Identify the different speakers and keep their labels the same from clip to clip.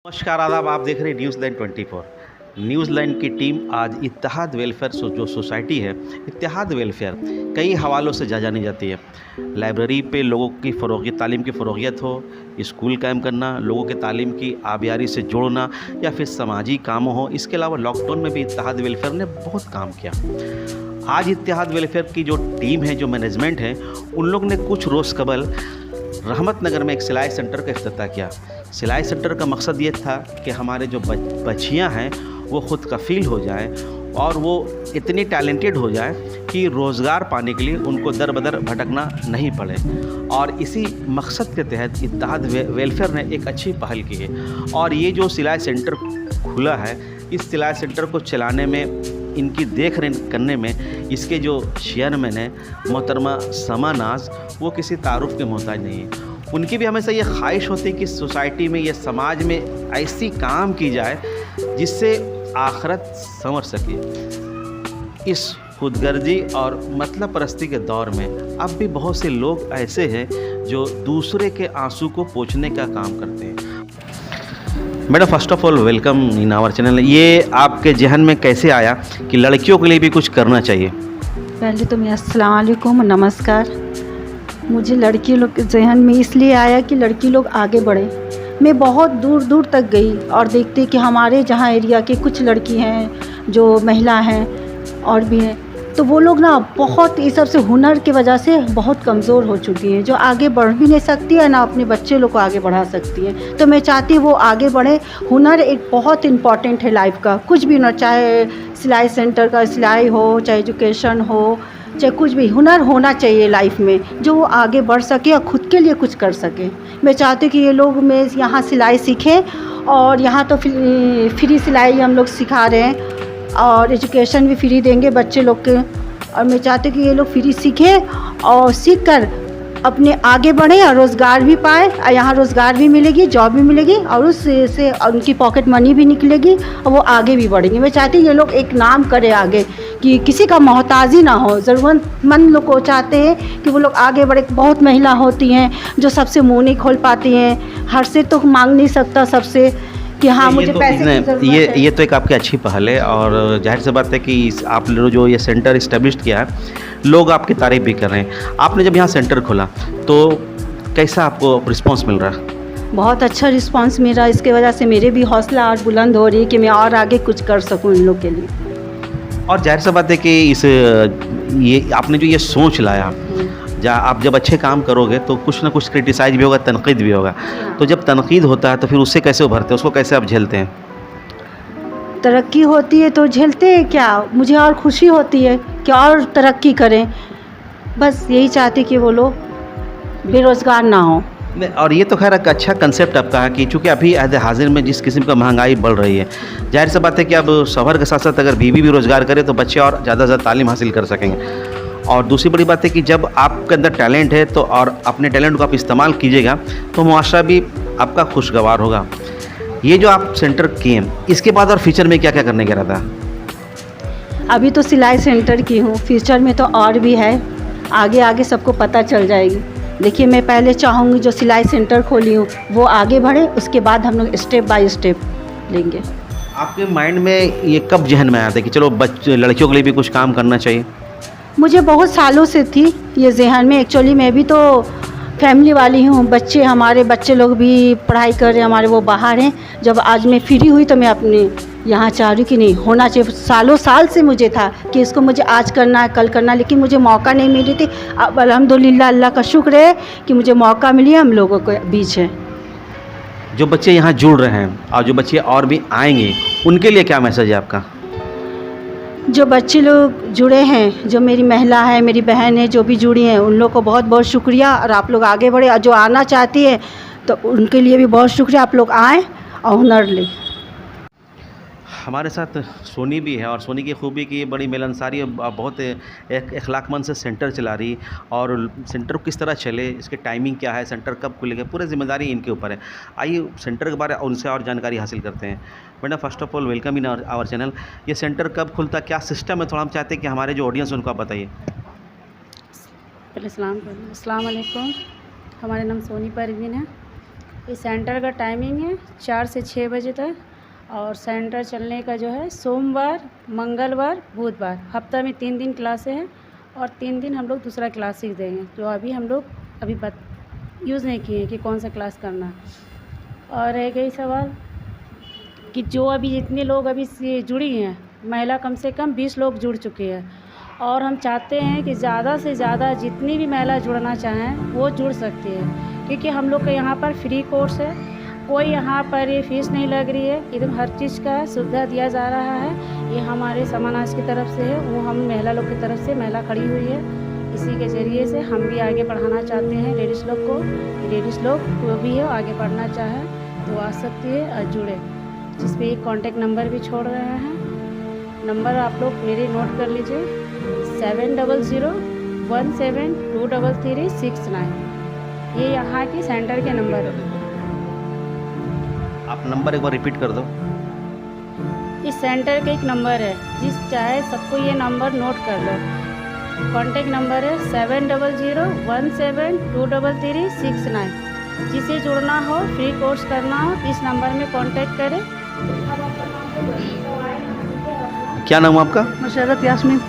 Speaker 1: नमस्कार आदाब। आप देख रहे हैं न्यूज़ लाइन 24। न्यूज़ लाइन की टीम आज इत्तेहाद वेलफेयर जो सोसाइटी है, इत्तेहाद वेलफेयर कई हवालों से जानी जाती है। लाइब्रेरी पे लोगों की तालीम की फ़रोगियत हो, स्कूल कायम करना, लोगों के तालीम की आबियारी से जोड़ना या फिर समाजी कामों हो। इसके अलावा लॉकडाउन में भी इत्तेहाद वेलफेयर ने बहुत काम किया। आज इत्तेहाद वेलफेयर की जो टीम है, जो मैनेजमेंट है, उन लोग ने कुछ रोज़ कबल रहमत नगर में एक सिलाई सेंटर का इफ्तिताह किया। सिलाई सेंटर का मकसद ये था कि हमारे जो बच्चियाँ हैं वो ख़ुद कफ़ील हो जाएं और वो इतनी टैलेंटेड हो जाए कि रोज़गार पाने के लिए उनको दर बदर भटकना नहीं पड़े। और इसी मकसद के तहत इत्तेहाद वेलफेयर ने एक अच्छी पहल की है। और ये जो सिलाई सेंटर खुला है, इस सिलाई सेंटर को चलाने में, इनकी देख रेख करने में इसके जो चेयरमैन है मोहतरमा समा नाज, वो किसी तारुफ के मोहताज नहीं है। उनकी भी हमेशा ये ख्वाहिश होती है कि सोसाइटी में, ये समाज में ऐसी काम की जाए जिससे आखिरत संवर सके। इस खुदगर्जी और मतलब परस्ती के दौर में अब भी बहुत से लोग ऐसे हैं जो दूसरे के आंसू को पोंछने का काम करते हैं। Madam, first of all welcome in our channel. ये आपके जहन में कैसे आया कि लड़कियों के लिए भी कुछ करना चाहिए?
Speaker 2: पहले तो मैं अस्सलाम वालेकुम, नमस्कार। मुझे लड़की लोग के जहन में इसलिए आया कि लड़की लोग आगे बढ़े। मैं बहुत दूर दूर तक गई और देखती कि हमारे जहाँ एरिया के कुछ लड़की हैं जो महिला हैं और भी हैं, तो वो लोग ना बहुत इस सब से हुनर की वजह से बहुत कमज़ोर हो चुकी हैं, जो आगे बढ़ भी नहीं सकती है ना अपने बच्चे लोग को आगे बढ़ा सकती हैं। तो मैं चाहती हूँ वो आगे बढ़े। हुनर एक बहुत इम्पॉर्टेंट है लाइफ का, कुछ भी ना, चाहे सिलाई सेंटर का सिलाई हो, चाहे एजुकेशन हो, चाहे कुछ भी, हुनर होना चाहिए लाइफ में जो वो आगे बढ़ सके और ख़ुद के लिए कुछ कर सके। मैं चाहती हूँ कि ये लोग मैं यहाँ सिलाई सीखें और यहाँ तो फ्री सिलाई हम लोग सिखा रहे हैं और एजुकेशन भी फ्री देंगे बच्चे लोग के। और मैं चाहती हूँ कि ये लोग फ्री सीखें और सीख कर अपने आगे बढ़ें और रोज़गार भी पाए। और यहाँ रोज़गार भी मिलेगी, जॉब भी मिलेगी और उससे उनकी पॉकेट मनी भी निकलेगी और वो आगे भी बढ़ेंगे। मैं चाहती हूँ ये लोग एक नाम करें आगे, कि किसी का मोहताजी ना हो। ज़रूरतमंद लोग को चाहते हैं कि वो लोग आगे बढ़े। बहुत महिला होती हैं जो सबसे मुँह नहीं खोल पाती हैं, हर से तो मांग नहीं सकता सबसे कि हाँ मुझे पैसे की ज़रूरत है।
Speaker 1: ये तो एक आपकी अच्छी पहल है और जाहिर सी बात है कि आप लोग जो ये सेंटर इस्टेब्लिश किया है, लोग आपकी तारीफ़ भी कर रहे हैं। आपने जब यहाँ सेंटर खोला तो कैसा आपको रिस्पांस मिल रहा है?
Speaker 2: बहुत अच्छा रिस्पांस मिल रहा है। इसके वजह से मेरे भी हौसला और बुलंद हो रही है कि मैं और आगे कुछ कर सकूं इन लोग के लिए। और
Speaker 1: जाहिर सी बात है कि ये आपने जो ये सोच लाया, आप जब अच्छे काम करोगे तो कुछ ना कुछ क्रिटिसाइज भी होगा, तनकीद भी होगा। तो जब तनकीद होता है तो फिर उससे कैसे उभरते हैं, उसको कैसे आप झेलते हैं?
Speaker 2: तरक्की होती है तो झेलते हैं क्या, मुझे और खुशी होती है कि और तरक्की करें। बस यही चाहती कि वो लोग बेरोज़गार ना हो।
Speaker 1: और ये तो खैर एक अच्छा कंसेप्ट आपका है कि चूँकि अभी अहद हाजिर में जिस किस्म का महंगाई बढ़ रही है, जाहिर सी बात है कि अब शौहर के साथ साथ अगर बीवी भी रोज़गार करे तो बच्चे और ज़्यादा से ज़्यादा तालीम हासिल कर सकेंगे। और दूसरी बड़ी बात है कि जब आपके अंदर टैलेंट है तो और अपने टैलेंट को आप इस्तेमाल कीजिएगा तो मुआशरा भी आपका खुशगवार होगा। ये जो आप सेंटर किए, इसके बाद और फ्यूचर में क्या क्या करने का इरादा है?
Speaker 2: अभी तो सिलाई सेंटर की हूँ, फ्यूचर में तो और भी है, आगे आगे सबको पता चल जाएगी। देखिए, मैं पहले चाहूँगी जो सिलाई सेंटर खोली हूँ वो आगे बढ़े, उसके बाद हम लोग स्टेप बाय स्टेप लेंगे।
Speaker 1: आपके माइंड में ये कब जहन में आया था कि चलो लड़कियों के लिए भी कुछ काम करना चाहिए?
Speaker 2: मुझे बहुत सालों से थी ये जहन में। एक्चुअली मैं भी तो फैमिली वाली हूँ, हमारे बच्चे लोग भी पढ़ाई कर रहे हैं, हमारे वो बाहर हैं। जब आज मैं फ्री हुई तो मैं अपने यहाँ चाह रही कि नहीं होना चाहिए। सालों साल से मुझे था कि इसको मुझे आज करना है, कल करना है, लेकिन मुझे मौका नहीं मिल रही थी। अब अल्हम्दुलिल्लाह अल्लाह का शुक्र है कि मुझे मौका मिली, हम लोगों के बीच है।
Speaker 1: जो बच्चे यहाँ जुड़ रहे हैं और जो बच्चे और भी आएंगे, उनके लिए क्या मैसेज है आपका?
Speaker 2: जो बच्चे लोग जुड़े हैं, जो मेरी महिला है, मेरी बहन है, जो भी जुड़ी हैं, उन लोग को बहुत बहुत शुक्रिया। और आप लोग आगे बढ़े, और जो आना चाहती है तो उनके लिए भी बहुत शुक्रिया। आप लोग आएँ और हुनर लें।
Speaker 1: हमारे साथ सोनी भी है और सोनी की खूबी की बड़ी मिलनसारी और बहुत अखलाकमंद से सेंटर चला रही। और सेंटर किस तरह चले, इसके टाइमिंग क्या है, सेंटर कब खुलेगा, पूरी जिम्मेदारी इनके ऊपर है। आइए सेंटर के बारे में उनसे और जानकारी हासिल करते हैं। Madam, first of all welcome in our channel. ये सेंटर कब खुलता, क्या सिस्टम है, थोड़ा हम चाहते हैं कि हमारे जो ऑडियंस उनको आप बताइए।
Speaker 3: पहले अस्सलाम वालेकुम। हमारा नाम सोनी परवीन है इस सेंटर का टाइमिंग है 4 से 6 बजे तक और सेंटर चलने का जो है सोमवार, मंगलवार, बुधवार, हफ्ता में 3 दिन क्लासें हैं और 3 दिन हम लोग दूसरा क्लास सीख देंगे जो अभी हम लोग यूज़ नहीं किए हैं कि कौन सा क्लास करना है। और रह गई सवाल कि जो अभी जितने लोग अभी से जुड़ी हैं, महिला कम से कम 20 लोग जुड़ चुके हैं और हम चाहते हैं कि ज़्यादा से ज़्यादा जितनी भी महिला जुड़ना चाहें वो जुड़ सकती है, क्योंकि हम लोग का यहाँ पर फ्री कोर्स है, कोई यहाँ पर ये फीस नहीं लग रही है, एकदम हर चीज़ का सुविधा दिया जा रहा है। ये हमारे समाज की तरफ से है, वो हम महिला लोग की तरफ से महिला खड़ी हुई है, इसी के ज़रिए से हम भी आगे बढ़ाना चाहते हैं लेडीज़ लोग को। लेडीज़ लोग जो भी है आगे बढ़ना चाहे तो आ सकती है और जुड़े, जिस पे एक कॉन्टेक्ट नंबर भी छोड़ रहे हैं। नंबर आप लोग मेरे नोट कर लीजिए 7001723369। ये यहाँ की सेंटर के नंबर है।
Speaker 1: आप नंबर एक बार रिपीट कर दो।
Speaker 3: इस सेंटर का एक नंबर है, जिस चाहे सबको ये नंबर नोट कर लो। कॉन्टेक्ट नंबर है 7001723369। जिसे जुड़ना हो, फ्री कोर्स करना हो, इस नंबर में कांटेक्ट करें।
Speaker 1: क्या नाम है आपका?
Speaker 2: मुशर्रत यास्मीन।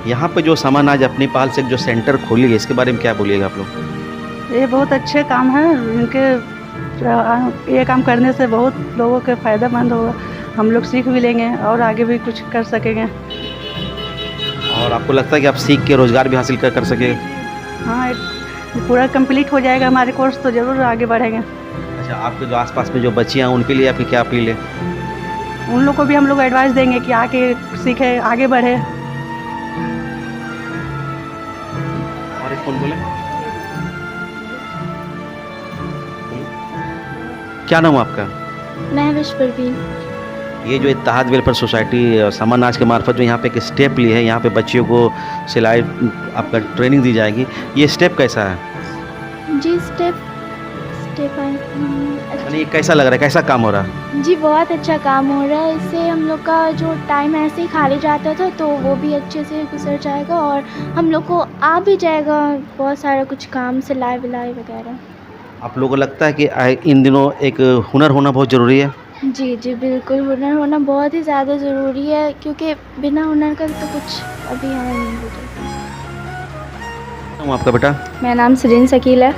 Speaker 1: यहाँ पे जो सामान आज अपनी पहल से जो सेंटर खोली है, इसके बारे में क्या बोलिएगा आप लोग?
Speaker 2: ये बहुत अच्छे काम है, इनके ये काम करने से बहुत लोगों के फ़ायदेमंद होगा। हम लोग सीख भी लेंगे और आगे भी कुछ कर सकेंगे।
Speaker 1: और आपको लगता है कि आप सीख के रोज़गार भी हासिल कर सकेंगे?
Speaker 2: हाँ, पूरा कंप्लीट हो जाएगा हमारे कोर्स तो ज़रूर आगे बढ़ेंगे।
Speaker 1: अच्छा, आपके जो आसपास में जो बच्चियाँ हैं उनके लिए आपकी क्या अपील है?
Speaker 2: उन लोग को भी हम लोग एडवाइस देंगे कि आके सीखे, आगे बढ़े।
Speaker 1: और एक कौन बोले? क्या नाम है आपका?
Speaker 4: महविश परवीन।
Speaker 1: ये जो इत्तेहाद वेलफेयर सोसाइटी समानाज के मार्फत जो यहाँ पे एक स्टेप ली है, यहाँ पे बच्चियों को सिलाई आपका ट्रेनिंग दी जाएगी, ये स्टेप कैसा है?
Speaker 4: जी स्टेप
Speaker 1: यानी ये कैसा लग रहा है, कैसा काम हो रहा है?
Speaker 4: जी बहुत अच्छा काम हो रहा है। इससे हम लोग का जो टाइम ऐसे ही खाली जाता था तो वो भी अच्छे से गुजर जाएगा और हम लोग को आ भी जाएगा बहुत सारा कुछ काम, सिलाई विलाई वगैरह।
Speaker 1: आप लोगों को लगता है कि इन दिनों एक हुनर होना बहुत ज़रूरी है?
Speaker 4: जी जी बिल्कुल, हुनर होना बहुत ही ज़्यादा ज़रूरी है, क्योंकि बिना हुनर का तो कुछ अभी है नहीं।
Speaker 1: आपका बेटा?
Speaker 3: मेरा नाम सरीन शकील है।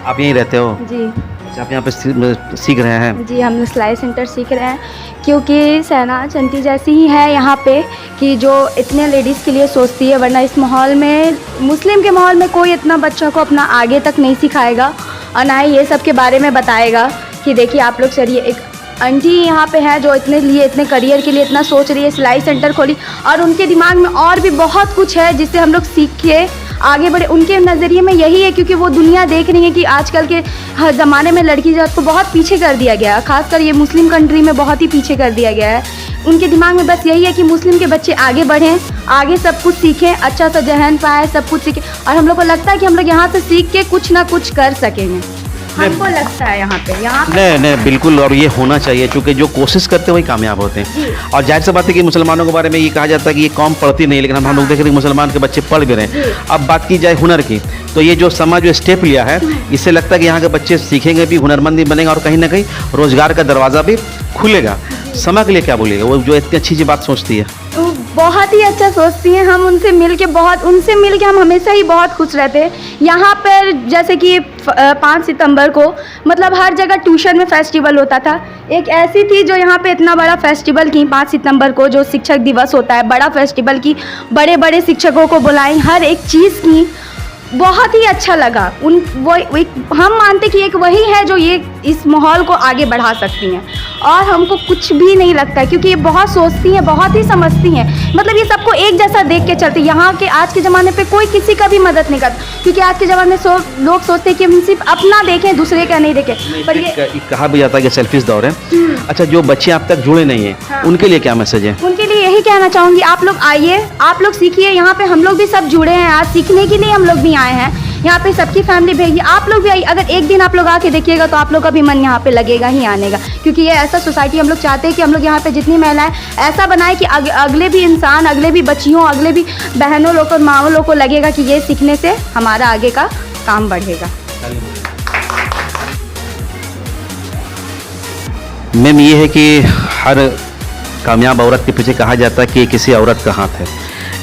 Speaker 1: आप यहीं रहते हो?
Speaker 3: जी
Speaker 1: अच्छा, आप यहाँ पे सीख रहे हैं?
Speaker 3: जी, हम सिलाई सेंटर सीख रहे हैं, क्योंकि शहनाज आंटी जैसी ही है यहाँ पे कि जो इतने लेडीज़ के लिए सोचती है, वरना इस माहौल में, मुस्लिम के माहौल में कोई इतना बच्चों को अपना आगे तक नहीं सिखाएगा और ना ही ये सब के बारे में बताएगा कि देखिए आप लोग चलिए। एक आंटी यहाँ पे है जो इतने करियर के लिए इतना सोच रही है, सिलाई सेंटर खोली और उनके दिमाग में और भी बहुत कुछ है जिससे हम लोग सीख के आगे बढ़े। उनके नज़रिए में यही है, क्योंकि वो दुनिया देख रही है कि आजकल के हर ज़माने में लड़की जात को बहुत पीछे कर दिया गया है, खासकर ये मुस्लिम कंट्री में बहुत ही पीछे कर दिया गया है। उनके दिमाग में बस यही है कि मुस्लिम के बच्चे आगे बढ़ें, आगे सब कुछ सीखें, अच्छा सा जहन पाए, सब कुछ सीखें। और हम लोग को लगता है कि हम लोग यहाँ से सीख के कुछ ना कुछ कर सकेंगे, हमको लगता है यहाँ पे
Speaker 1: नहीं बिल्कुल, और ये होना चाहिए, क्योंकि जो कोशिश करते हैं वही कामयाब होते हैं। और जाहिर सी बात है कि मुसलमानों के बारे में ये कहा जाता है कि ये कौम पढ़ती नहीं, लेकिन हम लोग देख रहे हैं कि मुसलमान के बच्चे पढ़ भी रहे हैं। अब बात की जाए हुनर की, तो ये जो समाज जो स्टेप लिया है, इससे लगता है कि यहाँ के बच्चे सीखेंगे भी, हुनरमंद भी बनेंगे और कहीं ना कहीं रोजगार का दरवाज़ा भी खुलेगा। समा के लिए क्या बोलिएगा, वो जो इतनी अच्छी बात सोचती है?
Speaker 3: बहुत ही अच्छा सोचती हैं। हम उनसे मिल के हम हमेशा ही बहुत खुश रहते हैं। यहाँ पर जैसे कि 5 सितंबर को मतलब हर जगह ट्यूशन में फेस्टिवल होता था, एक ऐसी थी जो यहाँ पे इतना बड़ा फेस्टिवल की 5 सितंबर को जो शिक्षक दिवस होता है, बड़ा फेस्टिवल की, बड़े बड़े शिक्षकों को बुलाई, हर एक चीज़ की, बहुत ही अच्छा लगा। हम मानते कि एक वही है जो ये इस माहौल को आगे बढ़ा सकती हैं और हमको कुछ भी नहीं लगता, क्योंकि ये बहुत सोचती हैं, बहुत ही समझती हैं। मतलब ये सबको एक जैसा देख के चलती। यहाँ के आज के ज़माने पे कोई किसी का भी मदद नहीं करता, क्योंकि आज के ज़माने में लोग सोचते हैं कि हम सिर्फ अपना देखें, दूसरे का नहीं देखें। पर ये
Speaker 1: कहा भी जाता है कि सेल्फिश दौर है। अच्छा, जो बच्चे अब तक जुड़े नहीं हैं,
Speaker 3: हाँ।
Speaker 1: उनके लिए क्या मैसेज है?
Speaker 3: उनके लिए यही कहना चाहूँगी, आप लोग आइए, आप लोग सीखिए। यहाँ पे हम लोग भी सब जुड़े हैं, आज सीखने के लिए हम लोग भी आए हैं। यहाँ पे सबकी फैमिली भेजिए, आप लोग भी आइए। अगर एक दिन आप लोग आके देखिएगा तो आप लोग का भी मन यहाँ पे लगेगा ही आने का, क्योंकि ये ऐसा सोसाइटी हम लोग चाहते हैं कि हम लोग यहाँ पे जितनी महिलाएं ऐसा बनाए कि अगले भी इंसान, अगले भी बच्चियों, अगले भी बहनों लोग और माँओं लोग को लगेगा कि ये सीखने से हमारा आगे का काम बढ़ेगा।
Speaker 1: मैम ये है कि हर कामयाब औरत के पीछे कहा जाता है कि ये किसी औरत का हाथ है,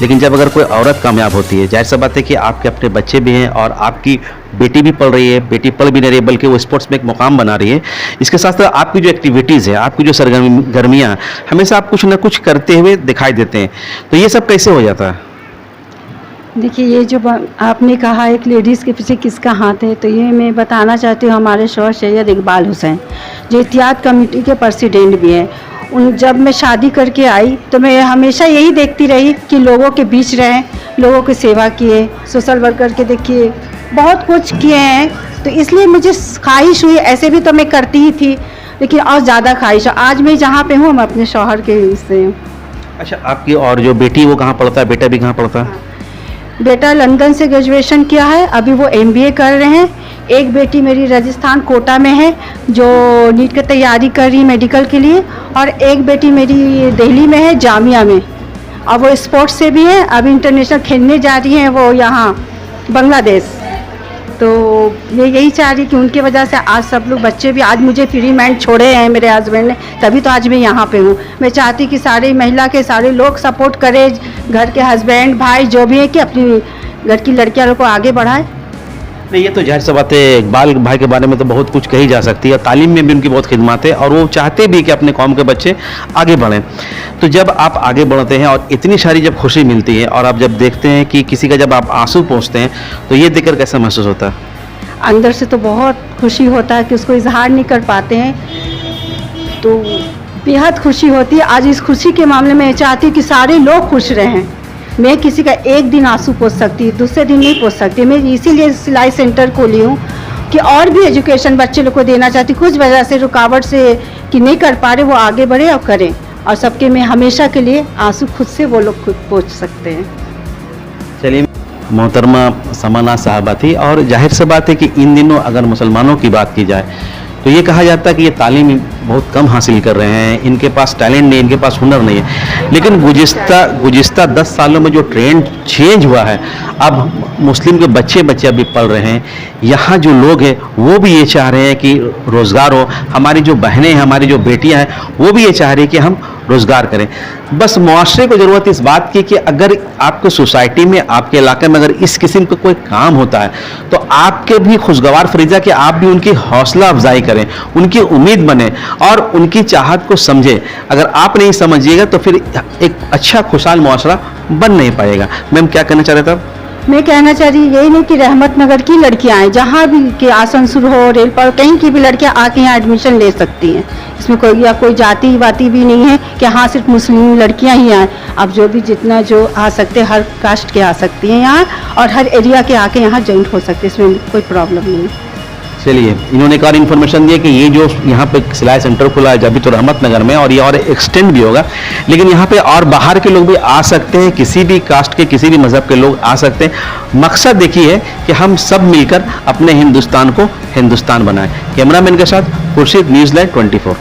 Speaker 1: लेकिन जब अगर कोई औरत कामयाब होती है, जाहिर सा बात है कि आपके अपने बच्चे भी हैं और आपकी बेटी भी पढ़ रही है, बेटी पढ़ भी नहीं रही बल्कि वो स्पोर्ट्स में एक मुकाम बना रही है। इसके साथ साथ आपकी जो एक्टिविटीज़ है, आपकी जो सरगर्मियाँ, हमेशा आप कुछ ना कुछ करते हुए दिखाई देते हैं, तो ये सब कैसे हो जाता है?
Speaker 2: देखिए, ये जो आपने कहा एक लेडीज़ के पीछे किसका हाथ है, तो ये मैं बताना चाहती हूँ हमारे शौहर सैयद इकबाल हुसैन, जो इत्तेहाद कमेटी के प्रेसिडेंट भी हैं। जब मैं शादी करके आई तो मैं हमेशा यही देखती रही कि लोगों के बीच रहें, लोगों की सेवा किए, सोशल वर्कर के देखिए बहुत कुछ किए हैं, तो इसलिए मुझे ख्वाहिश हुई। ऐसे भी तो मैं करती ही थी, लेकिन और ज़्यादा ख्वाहिश। आज मैं जहाँ पे हूँ मैं अपने शौहर के इससे हूँ।
Speaker 1: अच्छा, आपकी और जो बेटी वो कहाँ पढ़ता है, बेटा भी कहाँ पढ़ता है?
Speaker 2: बेटा लंदन से ग्रेजुएशन किया है, अभी वो MBA कर रहे हैं। एक बेटी मेरी राजस्थान कोटा में है जो नीट की तैयारी कर रही है मेडिकल के लिए, और एक बेटी मेरी दिल्ली में है जामिया में, और वो स्पोर्ट्स से भी है, अभी इंटरनेशनल खेलने जा रही हैं वो यहाँ बांग्लादेश। तो मैं यही चाह रही कि उनकी वजह से आज सब लोग बच्चे भी, आज मुझे फ्री माइंड छोड़े हैं मेरे हस्बैंड ने, तभी तो आज मैं यहाँ पे हूँ। मैं चाहती कि सारे महिला के सारे लोग सपोर्ट करें, घर के हस्बैंड भाई जो भी है, कि अपनी घर की लड़कियों को आगे बढ़ाए।
Speaker 1: नहीं, ये तो जाहिर सी बात है, इकबाल भाई के बारे में तो बहुत कुछ कही जा सकती है। तालीम में भी उनकी बहुत खिदमत है और वो चाहते भी कि अपने कौम के बच्चे आगे बढ़ें। तो जब आप आगे बढ़ते हैं और इतनी सारी जब खुशी मिलती है और आप जब देखते हैं कि किसी का जब आप आंसू पोंछते हैं, तो ये देखकर कैसा महसूस होता है?
Speaker 2: अंदर से तो बहुत खुशी होता है कि उसको इजहार नहीं कर पाते हैं, तो बेहद खुशी होती है। आज इस खुशी के मामले में चाहती हूँ कि सारे लोग खुश रहें। मैं किसी का एक दिन आंसू पोंछ सकती, दूसरे दिन नहीं पोंछ सकती। मैं इसीलिए सिलाई सेंटर खोली हूँ कि और भी एजुकेशन बच्चे लोग को देना चाहती। कुछ वजह से रुकावट से कि नहीं कर पा रहे, वो आगे बढ़े और करें, और सबके मैं हमेशा के लिए आंसू खुद से वो लोग खुद पोंछ सकते हैं।
Speaker 1: चलिए, मोहतरमा समाना साहबा थी। और जाहिर सी बात है कि इन दिनों अगर मुसलमानों की बात की जाए तो ये कहा जाता है कि ये तालीम बहुत कम हासिल कर रहे हैं, इनके पास टैलेंट नहीं, इनके पास हुनर नहीं है। लेकिन गुज़िस्ता 10 सालों में जो ट्रेंड चेंज हुआ है, अब मुस्लिम के बच्चे अभी पढ़ रहे हैं। यहाँ जो लोग हैं वो भी ये चाह रहे हैं कि रोज़गार हो। हमारी जो बहनें हैं, हमारी जो बेटियाँ हैं, वो भी ये चाह रही है कि हम रोज़गार करें। बस मुआशरे को ज़रूरत इस बात की कि अगर आपके सोसाइटी में, आपके इलाके में अगर इस किस्म का कोई काम होता है तो आपके भी खुशगवार फरीजा कि आप भी उनकी हौसला अफजाई करें, उनकी उम्मीद बने और उनकी चाहत को समझें। अगर आप नहीं समझिएगा तो फिर एक अच्छा खुशहाल मुआशरा बन नहीं पाएगा। मैम, क्या कहना चाह रहे थे आप?
Speaker 2: मैं कहना चाह रही यही नहीं कि रहमत नगर की लड़कियां आएँ, जहाँ भी के आसनसोल हो, रेल पर कहीं की भी लड़कियां आके यहाँ एडमिशन ले सकती हैं। इसमें कोई जाति वाती भी नहीं है कि हाँ सिर्फ मुस्लिम लड़कियां ही आएँ। अब जो भी जितना जो आ सकते हैं, हर कास्ट के आ सकती हैं यहाँ, और हर एरिया के आके यहाँ जॉइंट हो सकते हैं, इसमें कोई प्रॉब्लम नहीं है।
Speaker 1: चलिए, इन्होंने एक और इन्फॉर्मेशन दी है कि ये जो यहाँ पे सिलाई सेंटर खुला है अभी तो रहमत नगर में, और ये और एक्सटेंड भी होगा, लेकिन यहाँ पे और बाहर के लोग भी आ सकते हैं, किसी भी कास्ट के, किसी भी मज़हब के लोग आ सकते हैं। मकसद देखिए है कि हम सब मिलकर अपने हिंदुस्तान को हिंदुस्तान बनाएं। कैमरामैन के साथ खुर्शीद, न्यूज़ लाइन 24।